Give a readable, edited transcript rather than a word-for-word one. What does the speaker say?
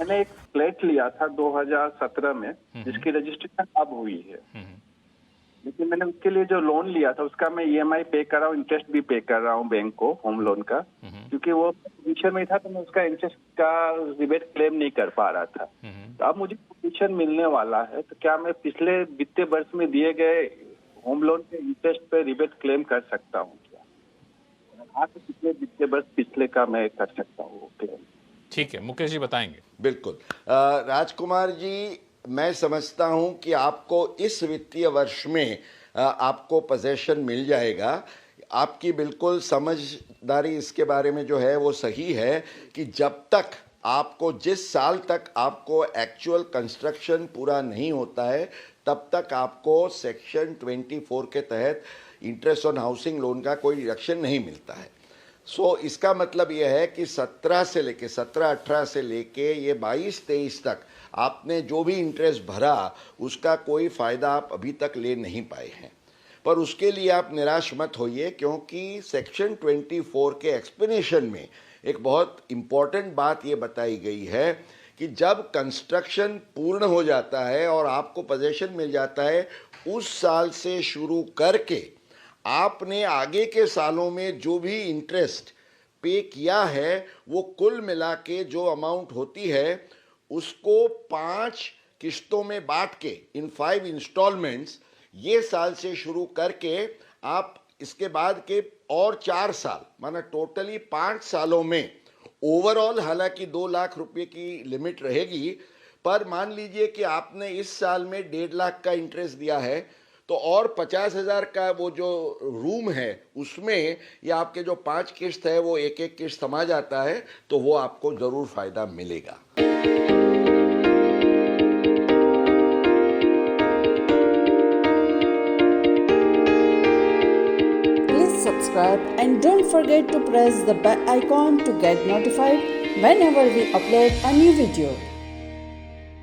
मैंने एक फ्लैट लिया था 2017 में, जिसकी रजिस्ट्रेशन अब हुई है। लेकिन मैंने उसके लिए जो लोन लिया था उसका मैं ईएमआई पे कर रहा हूँ, इंटरेस्ट भी पे कर रहा हूँ बैंक को, होम लोन का, क्योंकि वो पोजीशन में था तो मैं उसका इंटरेस्ट का रिबेट क्लेम नहीं कर पा रहा था। तो अब मुझे पोजीशन मिलने वाला है, तो क्या मैं पिछले वित्तीय वर्ष में दिए गए होम लोन के इंटरेस्ट पे रिबेट क्लेम कर सकता हूँ क्या? हाँ, तो पिछले वित्तीय वर्ष पिछले का मैं कर सकता हूँ क्लेम। ठीक है, मुकेश जी बताएंगे। बिल्कुल। राजकुमार जी, मैं समझता हूं कि आपको इस वित्तीय वर्ष में आपको पोजीशन मिल जाएगा। आपकी बिल्कुल समझदारी इसके बारे में जो है वो सही है कि जब तक आपको, जिस साल तक आपको एक्चुअल कंस्ट्रक्शन पूरा नहीं होता है, तब तक आपको सेक्शन 24 के तहत इंटरेस्ट ऑन हाउसिंग लोन का कोई डिडक्शन नहीं मिलता है। इसका मतलब यह है कि 17 से लेके 17-18 से लेके ये 22-23 तक आपने जो भी इंटरेस्ट भरा उसका कोई फ़ायदा आप अभी तक ले नहीं पाए हैं। पर उसके लिए आप निराश मत होइए, क्योंकि सेक्शन 24 के एक्सप्लेनेशन में एक बहुत इम्पॉर्टेंट बात ये बताई गई है कि जब कंस्ट्रक्शन पूर्ण हो जाता है और आपको पोजीशन मिल जाता है, उस साल से शुरू करके आपने आगे के सालों में जो भी इंटरेस्ट पे किया है वो कुल मिला के जो अमाउंट होती है उसको 5 किस्तों में बांट के, इन 5 इंस्टॉलमेंट्स, ये साल से शुरू करके आप इसके बाद के और 4 साल, माना टोटली 5 सालों में ओवरऑल, हालांकि 2 लाख रुपए की लिमिट रहेगी, पर मान लीजिए कि आपने इस साल में 1.5 लाख का इंटरेस्ट दिया है, तो और 50,000 का वो जो रूम है उसमें या आपके जो 5 किस्त है वो एक एक किस्त समा जाता है, तो वो आपको जरूर फायदा मिलेगा। Please subscribe and don't forget to press the bell icon to get notified whenever we upload a new video.